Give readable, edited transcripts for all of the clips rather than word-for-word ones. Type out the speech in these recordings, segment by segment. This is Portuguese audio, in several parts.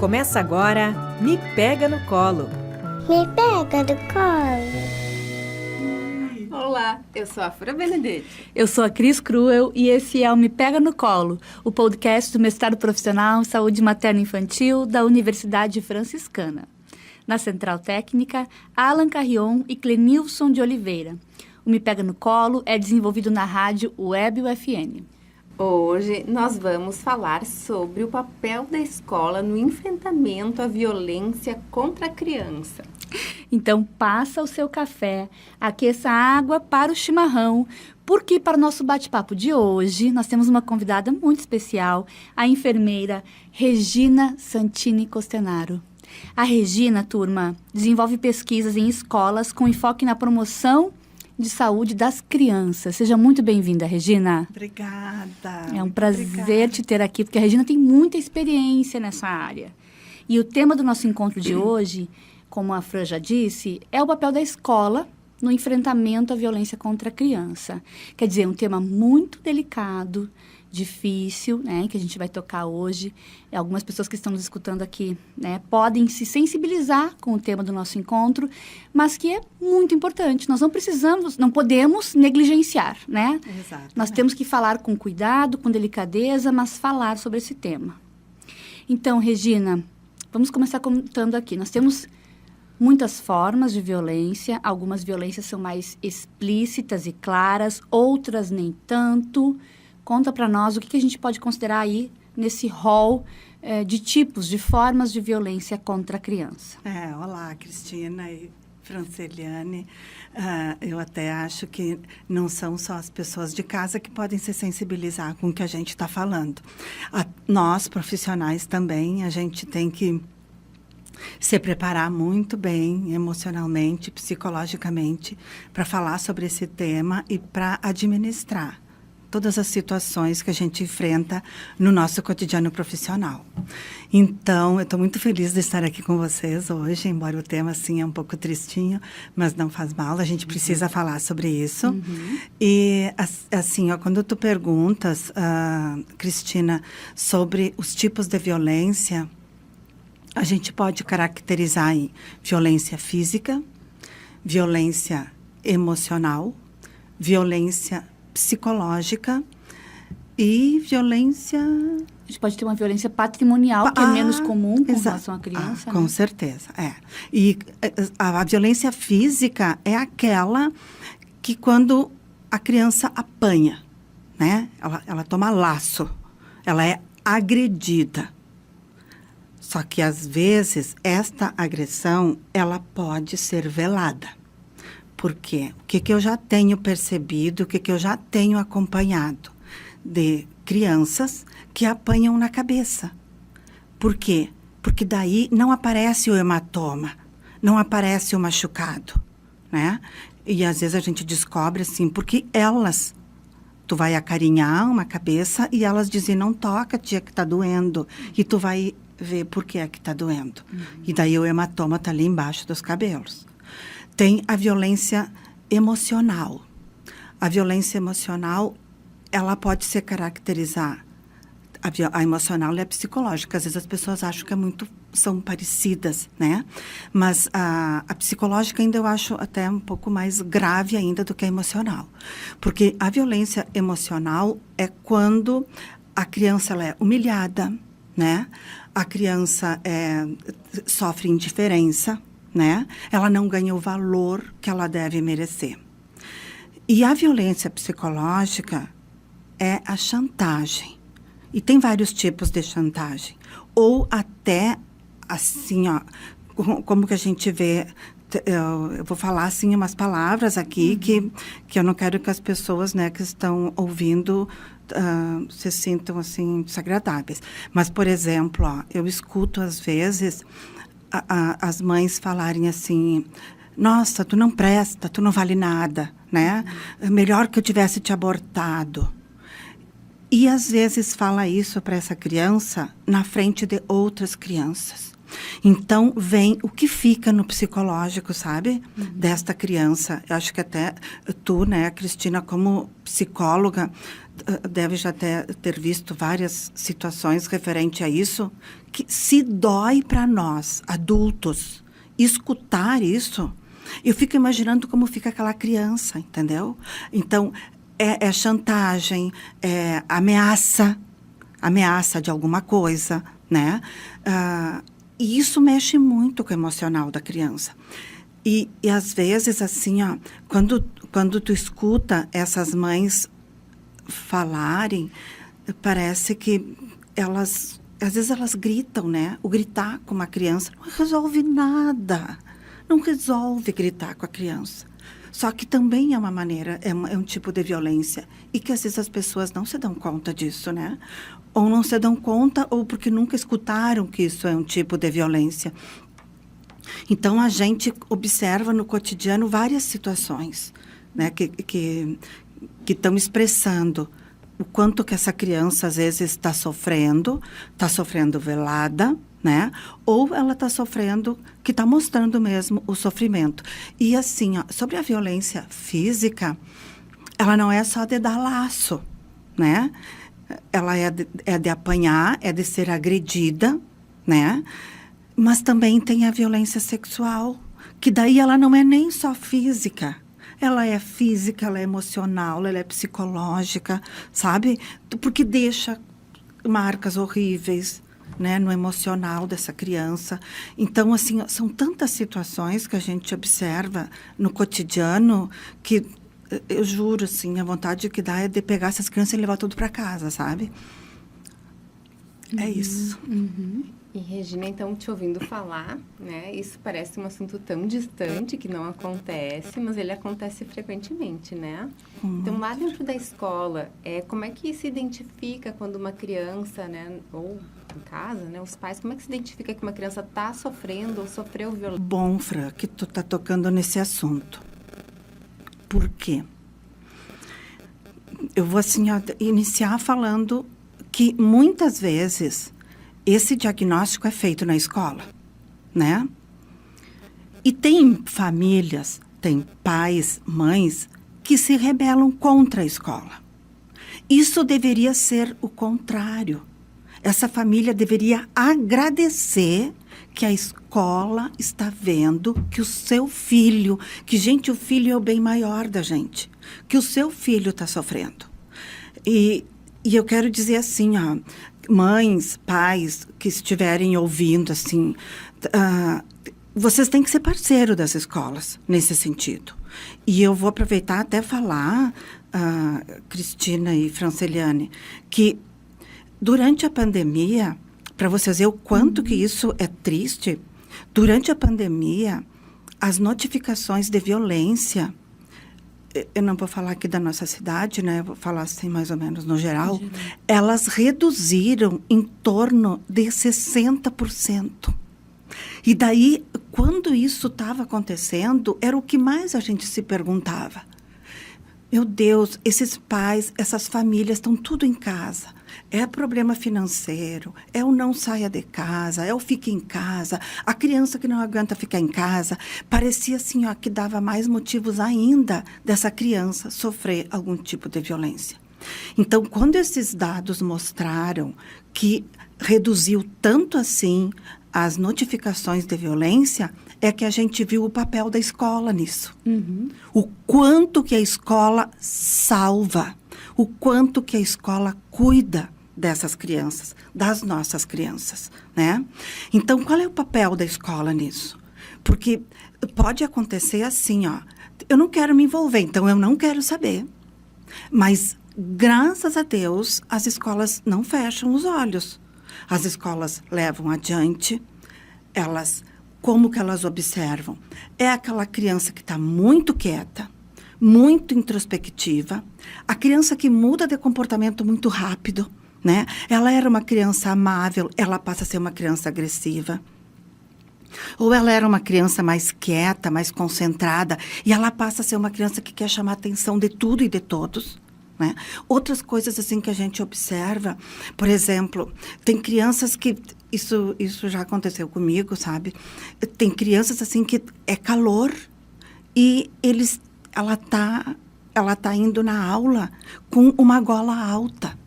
Começa agora Me Pega no Colo. Me pega no colo. Olá, eu sou a Fura Benedetti. Eu sou a Cris Cruel e esse é o Me Pega no Colo, o podcast do Mestrado Profissional em Saúde Materno-Infantil da Universidade Franciscana. Na Central Técnica, Alan Carrion e Clenilson de Oliveira. O Me Pega no Colo é desenvolvido na rádio Web UFN. Hoje nós vamos falar sobre o papel da escola no enfrentamento à violência contra a criança. Então, passa o seu café, aqueça a água para o chimarrão, porque para o nosso bate-papo de hoje, nós temos uma convidada muito especial, a enfermeira Regina Santini Costenaro. A Regina, turma, desenvolve pesquisas em escolas com enfoque na promoção de saúde das crianças. Seja muito bem-vinda, Regina. Obrigada. É um prazer te ter aqui, porque a Regina tem muita experiência nessa área. E o tema do nosso encontro de hoje, como a Fran já disse, é o papel da escola no enfrentamento à violência contra a criança. Quer dizer, um tema muito delicado, difícil, né, que a gente vai tocar hoje. Algumas pessoas que estão nos escutando aqui, né, podem se sensibilizar com o tema do nosso encontro, mas que é muito importante. Nós não podemos negligenciar, né? Exatamente. Nós temos que falar com cuidado, com delicadeza, mas falar sobre esse tema. Então, Regina, vamos começar contando aqui. Nós temos muitas formas de violência, algumas violências são mais explícitas e claras, outras nem tanto. Conta para nós o que a gente pode considerar aí nesse rol de tipos, de formas de violência contra a criança. Olá, Cristina e Franceliane. Eu até acho que não são só as pessoas de casa que podem se sensibilizar com o que a gente está falando. Nós, profissionais também, a gente tem que se preparar muito bem emocionalmente, psicologicamente, para falar sobre esse tema e para administrar todas as situações que a gente enfrenta no nosso cotidiano profissional. Então, eu estou muito feliz de estar aqui com vocês hoje, embora o tema, assim, é um pouco tristinho, mas não faz mal, a gente precisa falar sobre isso. E, assim, quando tu perguntas, Cristina, sobre os tipos de violência, a gente pode caracterizar em violência física, violência emocional, violência psicológica e violência... A gente pode ter uma violência patrimonial, que é menos comum com relação à criança. Com né? certeza, E a violência física é aquela que quando a criança apanha, né? Ela toma laço, ela é agredida. Só que, às vezes, esta agressão, ela pode ser velada. Por quê? O que eu já tenho percebido, o que eu já tenho acompanhado de crianças que apanham na cabeça. Por quê? Porque daí não aparece o hematoma, não aparece o machucado, né? E às vezes a gente descobre assim, porque tu vai acarinhar uma cabeça e elas dizem, não toca, tia, que tá doendo. E tu vai ver por que é que tá doendo. E daí o hematoma tá ali embaixo dos cabelos. Tem a violência emocional. A violência emocional, ela pode se caracterizar, a emocional e a psicológica. Às vezes as pessoas acham que são parecidas, né? Mas a psicológica ainda eu acho até um pouco mais grave ainda do que a emocional. Porque a violência emocional é quando a criança ela é humilhada, né? A criança sofre indiferença, né? Ela não ganha o valor que ela deve merecer. E a violência psicológica é a chantagem. E tem vários tipos de chantagem. Ou até, assim, como que a gente vê... Eu vou falar, assim, umas palavras aqui que eu não quero que as pessoas, né, que estão ouvindo se sintam, assim, desagradáveis. Mas, por exemplo, eu escuto, às vezes... as mães falarem assim, nossa, tu não presta, tu não vale nada, né? Melhor que eu tivesse te abortado. E às vezes fala isso para essa criança na frente de outras crianças. Então, vem o que fica no psicológico, sabe? Desta criança. Eu acho que até tu, né, Cristina, como psicóloga, deve já ter visto várias situações referente a isso, que se dói para nós, adultos, escutar isso, eu fico imaginando como fica aquela criança, entendeu? Então, é chantagem, é ameaça de alguma coisa, né? E isso mexe muito com o emocional da criança. E às vezes, assim, ó, quando tu escuta essas mães falarem, parece que às vezes elas gritam, né? O gritar com uma criança não resolve nada. Não resolve gritar com a criança. Só que também é uma maneira, é um tipo de violência. E que às vezes as pessoas não se dão conta disso, né? Ou não se dão conta, ou porque nunca escutaram que isso é um tipo de violência. Então, a gente observa no cotidiano várias situações, né? Que estão expressando o quanto que essa criança, às vezes, está sofrendo velada, né? Ou ela está sofrendo, que está mostrando mesmo o sofrimento. E assim, ó, sobre a violência física, ela não é só de dar laço, né? Ela é de apanhar, é de ser agredida, né? Mas também tem a violência sexual, que daí ela não é nem só física. Ela é física, ela é emocional, ela é psicológica, sabe? Porque deixa marcas horríveis, né, no emocional dessa criança. Então, assim, são tantas situações que a gente observa no cotidiano que eu juro, assim, a vontade que dá é de pegar essas crianças e levar tudo para casa, sabe? É isso. E, Regina, então, te ouvindo falar, né, isso parece um assunto tão distante que não acontece, mas ele acontece frequentemente, né? Então, lá dentro da escola, como é que se identifica quando uma criança, né, ou em casa, né, os pais, como é que se identifica que uma criança está sofrendo ou sofreu violência? Bom, Fran, que tu tá tocando nesse assunto. Por quê? Eu vou, assim, ó, iniciar falando que muitas vezes esse diagnóstico é feito na escola, né? E tem famílias, tem pais, mães, que se rebelam contra a escola. Isso deveria ser o contrário. Essa família deveria agradecer que a escola está vendo que o seu filho, que, gente, o filho é o bem maior da gente, que o seu filho está sofrendo. E eu quero dizer assim, ó, mães, pais que estiverem ouvindo, assim, vocês têm que ser parceiro das escolas nesse sentido. E eu vou aproveitar até falar, Cristina e Franceliane, que durante a pandemia, para vocês verem o quanto que isso é triste, durante a pandemia, as notificações de violência, eu não vou falar aqui da nossa cidade, né? Eu vou falar assim mais ou menos no geral, elas reduziram em torno de 60%. E daí, quando isso estava acontecendo, era o que mais a gente se perguntava. Meu Deus, esses pais, essas famílias estão tudo em casa. É problema financeiro, é o não saia de casa, é o fique em casa. A criança que não aguenta ficar em casa, parecia assim, ó, que dava mais motivos ainda dessa criança sofrer algum tipo de violência. Então, quando esses dados mostraram que reduziu tanto assim as notificações de violência, é que a gente viu o papel da escola nisso. O quanto que a escola salva, o quanto que a escola cuida dessas crianças, das nossas crianças, né? Então, qual é o papel da escola nisso? Porque pode acontecer assim, ó, eu não quero me envolver, então eu não quero saber. Mas, graças a Deus, as escolas não fecham os olhos. As escolas levam adiante, como que elas observam? É aquela criança que está muito quieta, muito introspectiva, a criança que muda de comportamento muito rápido, né? Ela era uma criança amável, ela passa a ser uma criança agressiva. Ou ela era uma criança mais quieta, mais concentrada, e ela passa a ser uma criança que quer chamar a atenção de tudo e de todos. Né? Outras coisas assim que a gente observa, por exemplo, tem crianças que, isso já aconteceu comigo, sabe? Tem crianças assim que é calor e ela ela está indo na aula com uma gola alta.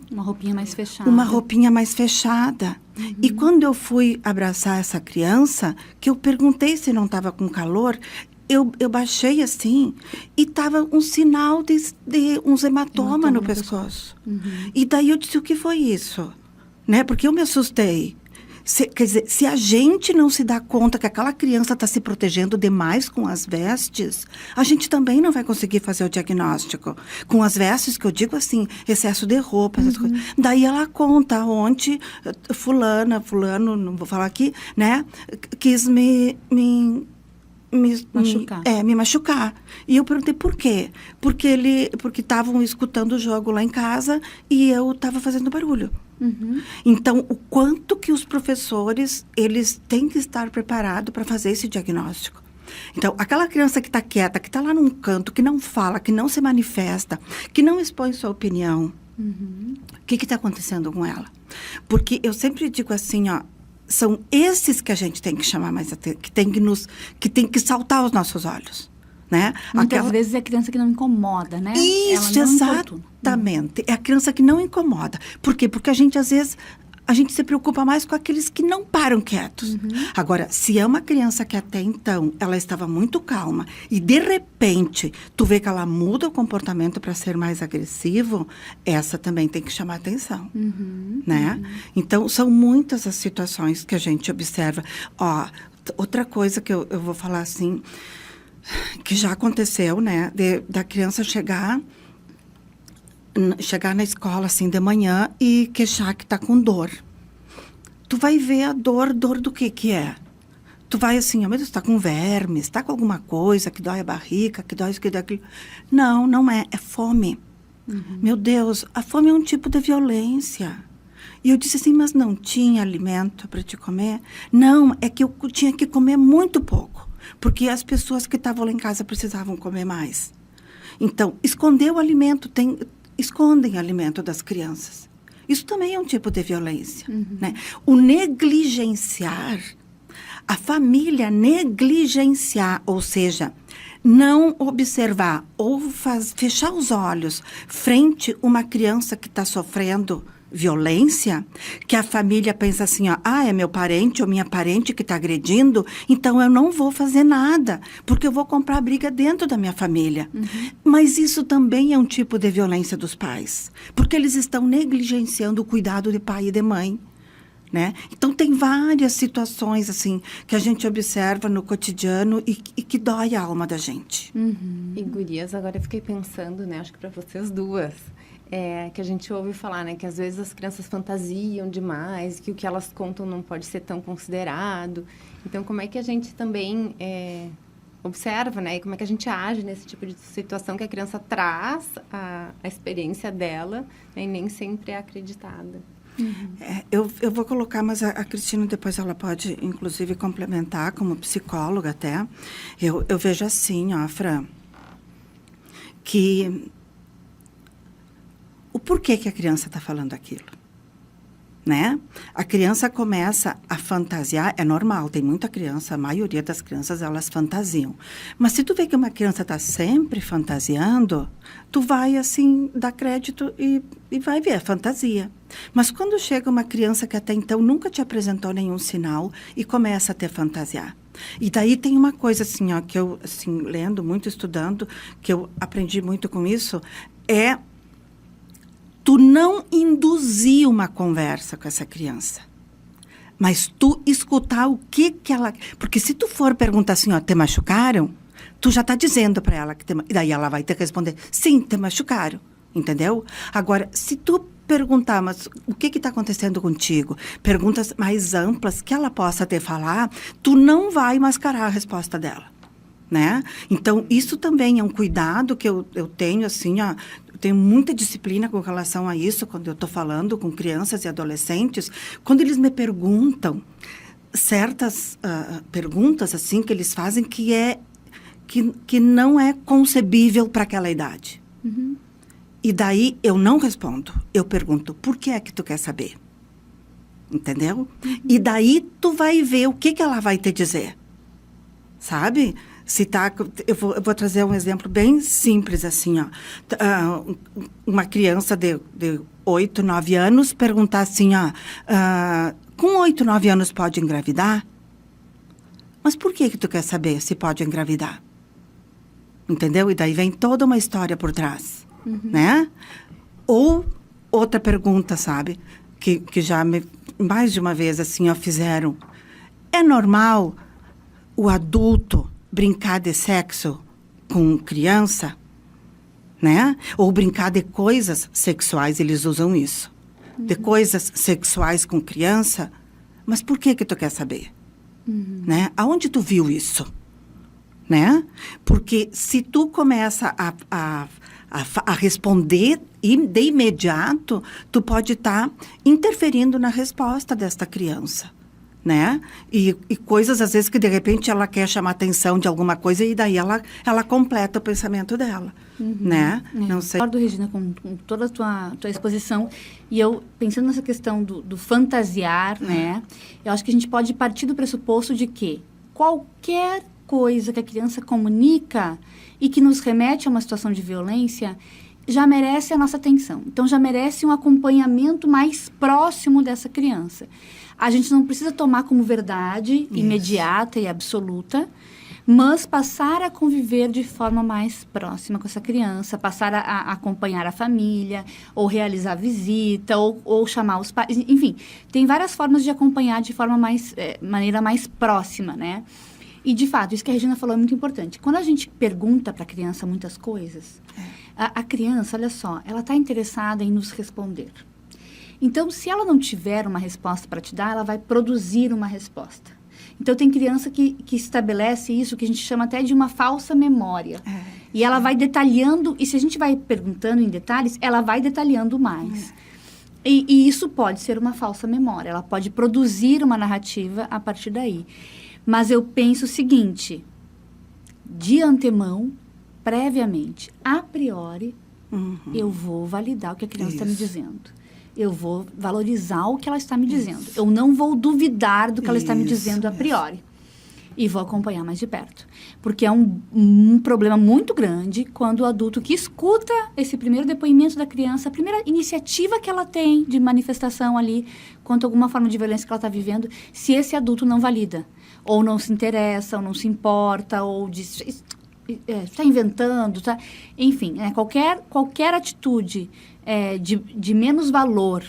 Uma roupinha mais fechada. Uma roupinha mais fechada. E quando eu fui abraçar essa criança, que eu perguntei se não estava com calor, eu baixei assim e estava um sinal de uns hematoma no pescoço. E daí eu disse, o que foi isso? Né? Porque eu me assustei. Quer dizer, se a gente não se dá conta que aquela criança está se protegendo demais com as vestes, a gente também não vai conseguir fazer o diagnóstico. Com as vestes, que eu digo assim, excesso de roupa, essas coisas. Daí ela conta ontem, fulano, não vou falar aqui, né? Quis me machucar. Me machucar. E eu perguntei por quê? Porque estavam escutando o jogo lá em casa e eu estava fazendo barulho. Então, o quanto que os professores, eles têm que estar preparados para fazer esse diagnóstico. Então, aquela criança que está quieta, que está lá num canto, que não fala, que não se manifesta, que não expõe sua opinião, o que está acontecendo com ela? Porque eu sempre digo assim, ó, são esses que a gente tem que chamar mais atenção, que tem que saltar aos nossos olhos, né? Muitas vezes é a criança que não incomoda, né? Isso, ela não exatamente. É a criança que não incomoda. Por quê? Porque a gente, às vezes, se preocupa mais com aqueles que não param quietos. Agora, se é uma criança que até então, ela estava muito calma e, de repente, tu vê que ela muda o comportamento para ser mais agressivo, essa também tem que chamar atenção, né? Então, são muitas as situações que a gente observa. Ó, outra coisa que eu vou falar assim, que já aconteceu, né? Da criança chegar na escola, assim, de manhã e queixar que está com dor. Tu vai ver a dor do que é? Tu vai assim, meu Deus, está com verme, está com alguma coisa que dói a barriga, que dói isso, que dói aquilo. Não é. É fome. Meu Deus, a fome é um tipo de violência. E eu disse assim, mas não tinha alimento para te comer? Não, é que eu tinha que comer muito pouco. Porque as pessoas que estavam lá em casa precisavam comer mais. Então, esconder o alimento, escondem o alimento das crianças. Isso também é um tipo de violência, né? O negligenciar, a família negligenciar, ou seja, não observar ou fechar os olhos frente a uma criança que está sofrendo violência, que a família pensa assim, ó, é meu parente ou minha parente que está agredindo, então eu não vou fazer nada, porque eu vou comprar briga dentro da minha família. Mas isso também é um tipo de violência dos pais, porque eles estão negligenciando o cuidado de pai e de mãe, né? Então, tem várias situações, assim, que a gente observa no cotidiano e que dói a alma da gente. E, gurias, agora eu fiquei pensando, né, acho que para vocês duas, que a gente ouve falar, né, que às vezes as crianças fantasiam demais, que o que elas contam não pode ser tão considerado. Então, como é que a gente também observa, né, e como é que a gente age nesse tipo de situação que a criança traz a experiência dela, né, e nem sempre é acreditada? Eu vou colocar, mas a Cristina depois ela pode, inclusive, complementar como psicóloga até. Eu vejo assim, ó, Fran, que o porquê que a criança está falando aquilo, né? A criança começa a fantasiar, é normal, tem muita criança, a maioria das crianças, elas fantasiam. Mas se tu vê que uma criança está sempre fantasiando, tu vai, assim, dar crédito e vai ver, é fantasia. Mas quando chega uma criança que até então nunca te apresentou nenhum sinal e começa a ter fantasiar. E daí tem uma coisa, assim, ó, que eu, assim, lendo muito, estudando, que eu aprendi muito com isso, é tu não induzir uma conversa com essa criança, mas tu escutar o que ela... Porque se tu for perguntar assim, ó, te machucaram? Tu já está dizendo para ela que e daí ela vai ter que responder, sim, te machucaram, entendeu? Agora, se tu perguntar, mas o que está acontecendo contigo? Perguntas mais amplas que ela possa te falar, tu não vai mascarar a resposta dela, né? Então, isso também é um cuidado que eu tenho, assim, ó, eu tenho muita disciplina com relação a isso, quando eu estou falando com crianças e adolescentes, quando eles me perguntam certas perguntas, assim, que eles fazem que não é concebível para aquela idade. E daí eu não respondo, eu pergunto, por que é que tu quer saber? Entendeu? E daí tu vai ver o que ela vai te dizer, sabe? Se tá, eu vou trazer um exemplo bem simples, assim, ó. Uma criança de 8, 9 anos perguntar assim, ó, com 8, 9 anos pode engravidar? Mas por que tu quer saber se pode engravidar? Entendeu? E daí vem toda uma história por trás, né? Ou outra pergunta, sabe? Que já mais de uma vez, assim, ó, fizeram. É normal o adulto brincar de sexo com criança? Né? Ou brincar de coisas sexuais, eles usam isso. De coisas sexuais com criança? Mas por que tu quer saber? Né? Aonde tu viu isso? Né? Porque se tu começa a responder de imediato, tu pode estar interferindo na resposta desta criança, né? E coisas, às vezes, que de repente ela quer chamar atenção de alguma coisa e daí ela completa o pensamento dela, né? Não sei. Concordo, Regina, com toda a tua exposição. E eu, pensando nessa questão do fantasiar, né? Eu acho que a gente pode partir do pressuposto de que qualquer coisa que a criança comunica e que nos remete a uma situação de violência já merece a nossa atenção. Então, já merece um acompanhamento mais próximo dessa criança. A gente não precisa tomar como verdade imediata e absoluta, mas passar a conviver de forma mais próxima com essa criança, passar a acompanhar a família, ou realizar visita, ou chamar os pais. Enfim, tem várias formas de acompanhar de forma maneira mais próxima, né? E, de fato, isso que a Regina falou é muito importante. Quando a gente pergunta para a criança muitas coisas, a criança, olha só, ela está interessada em nos responder. Então, se ela não tiver uma resposta para te dar, ela vai produzir uma resposta. Então, tem criança que estabelece isso, que a gente chama até de uma falsa memória. E ela vai detalhando, e se a gente vai perguntando em detalhes, ela vai detalhando mais. E isso pode ser uma falsa memória, ela pode produzir uma narrativa a partir daí. Mas eu penso o seguinte, de antemão, previamente, a priori, eu vou validar o que a criança está me dizendo. Eu vou valorizar o que ela está me dizendo. Eu não vou duvidar do que ela está me dizendo a priori. E vou acompanhar mais de perto. Porque é um problema muito grande quando o adulto que escuta esse primeiro depoimento da criança, a primeira iniciativa que ela tem de manifestação ali, quanto a alguma forma de violência que ela está vivendo, se esse adulto não valida, ou não se interessa, ou não se importa, ou diz, está inventando, tá? Enfim, qualquer atitude de menos valor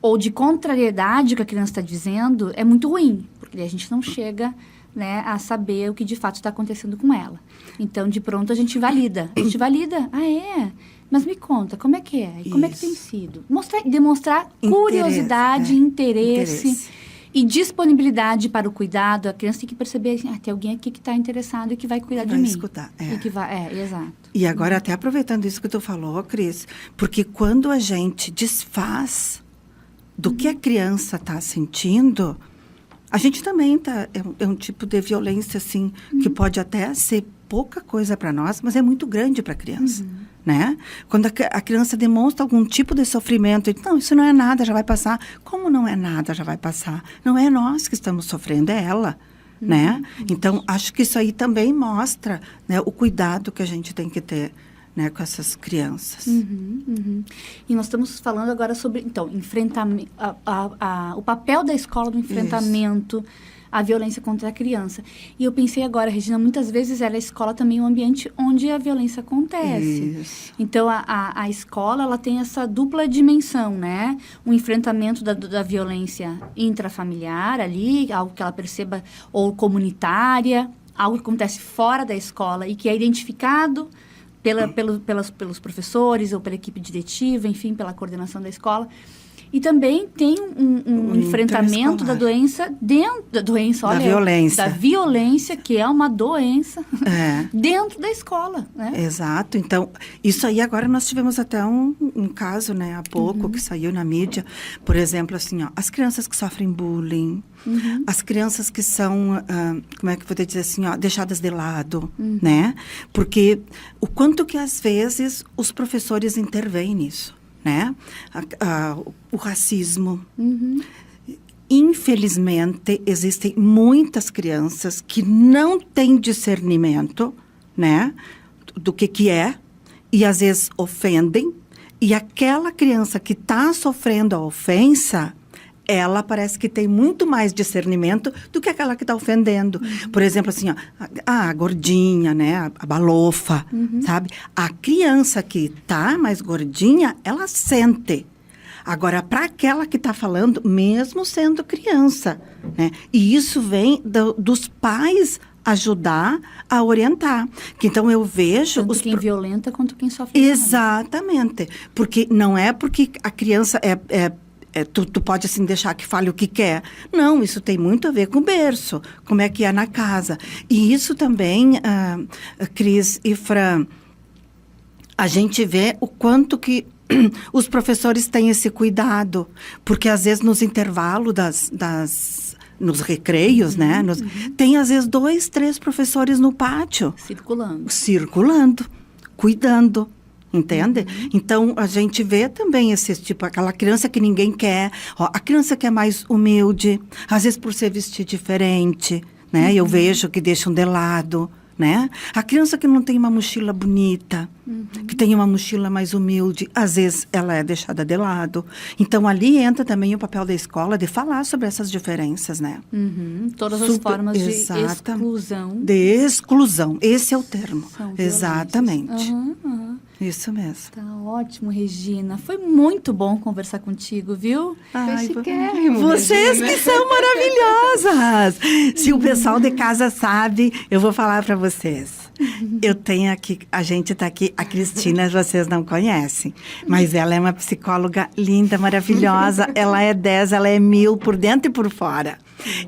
ou de contrariedade que a criança está dizendo é muito ruim, porque a gente não chega, né, a saber o que de fato está acontecendo com ela. Então, de pronto, a gente valida. Mas me conta, como é que é? E como é que tem sido? Demonstrar curiosidade, interesse e disponibilidade para o cuidado. A criança tem que perceber, assim, tem alguém aqui que está interessado e que vai cuidar de mim. Escutar, E que vai, exato. E agora, até aproveitando isso que tu falou, Cris, porque quando a gente desfaz do que a criança está sentindo, a gente também é um tipo de violência, assim, que pode até ser pouca coisa para nós, mas é muito grande para a criança, né? Quando a criança demonstra algum tipo de sofrimento, não, isso não é nada, já vai passar. Como não é nada, já vai passar? Não é nós que estamos sofrendo, é ela, né? Então, acho que isso aí também mostra, né, o cuidado que a gente tem que ter, né, com essas crianças. E nós estamos falando agora sobre, então, enfrentamento, o papel da escola no enfrentamento à violência contra a criança. E eu pensei agora, Regina, muitas vezes a escola também é um ambiente onde a violência acontece. Isso. Então, a escola, ela tem essa dupla dimensão, né? O enfrentamento da violência intrafamiliar ali, algo que ela perceba, ou comunitária, algo que acontece fora da escola e que é identificado pelos professores ou pela equipe diretiva, enfim, pela coordenação da escola. E também tem um enfrentamento da doença da violência. Da violência, que é uma doença dentro da escola, né? Exato. Então, isso aí agora nós tivemos até um caso, né, há pouco, que saiu na mídia. Por exemplo, assim, ó, as crianças que sofrem bullying, as crianças que são, como é que eu vou dizer assim, ó, deixadas de lado, né? Porque o quanto que às vezes os professores intervêm nisso, né? O racismo. infelizmente, existem muitas crianças que não têm discernimento, né, do que é, e às vezes ofendem, e aquela criança que está sofrendo a ofensa, ela parece que tem muito mais discernimento do que aquela que está ofendendo. Por exemplo, assim, ó, a gordinha, né, a balofa, sabe? A criança que está mais gordinha, ela sente. Agora, para aquela que está falando, mesmo sendo criança, né? E isso vem dos pais ajudar a orientar. Que, então, eu vejo... Tanto quem violenta quanto quem sofre. Exatamente. Porque não é porque a criança tu pode, assim, deixar que fale o que quer. Não, isso tem muito a ver com o berço, como é que é na casa. E isso também, Cris e Fran, a gente vê o quanto que os professores têm esse cuidado, porque às vezes nos intervalos nos recreios, né? Tem às vezes 2, 3 professores no pátio. Circulando, cuidando. Entende? Então, a gente vê também esse tipo, aquela criança que ninguém quer, ó, a criança que é mais humilde, às vezes por ser vestir diferente, né? Eu vejo que deixam de lado, né? A criança que não tem uma mochila bonita, que tem uma mochila mais humilde, às vezes ela é deixada de lado. Então, ali entra também o papel da escola de falar sobre essas diferenças, né? Todas as formas de exclusão. De exclusão, esse é o termo. São exatamente. Isso mesmo. Tá ótimo, Regina. Foi muito bom conversar contigo, viu? Ai, chiquérrimo, vocês Regina. que são maravilhosas! Se o pessoal de casa sabe, eu vou falar para vocês. Eu tenho aqui, a gente está aqui, a Cristina, vocês não conhecem, mas ela é uma psicóloga linda, maravilhosa, ela é 10, ela é 1000 por dentro e por fora.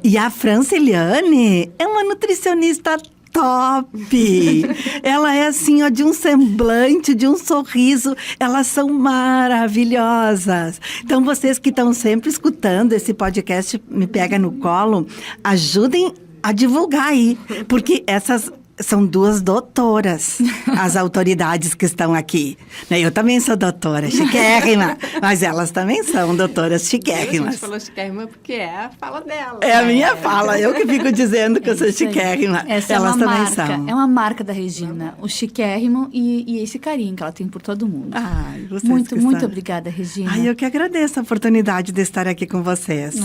E a Franciliane é uma nutricionista top! Ela é assim, ó, de um semblante, de um sorriso. Elas são maravilhosas. Então, vocês que estão sempre escutando esse podcast Me Pega no Colo, ajudem a divulgar aí. Porque essas são 2 doutoras, as autoridades que estão aqui. Né? Eu também sou doutora, chiquérrima. Mas elas também são doutoras A chiquérrimas. gente falou chiquérrima porque é a fala dela. É a minha fala, eu que fico dizendo que eu sou isso aí. chiquérrima. Essa Elas é uma também marca, são. É uma marca da Regina, o chiquérrimo e esse carinho que ela tem por todo mundo. Ai, vocês Muito que são. obrigada, Regina. Ai, eu que agradeço a oportunidade de estar aqui com vocês.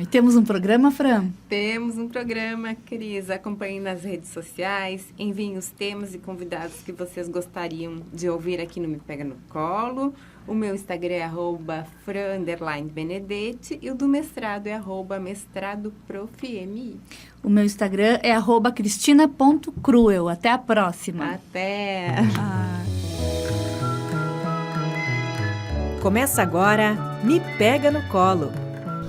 E temos um programa, Fran? Temos um programa, Cris. Acompanhe nas redes sociais, enviem os temas e convidados que vocês gostariam de ouvir aqui no Me Pega no Colo. O meu Instagram é @fran_benedetti e o do mestrado é @mestradoprofmi. O meu Instagram é @cristina.cruel. Até a próxima. Até! Começa agora Me Pega no Colo.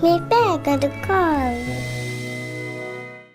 Me pega do colo.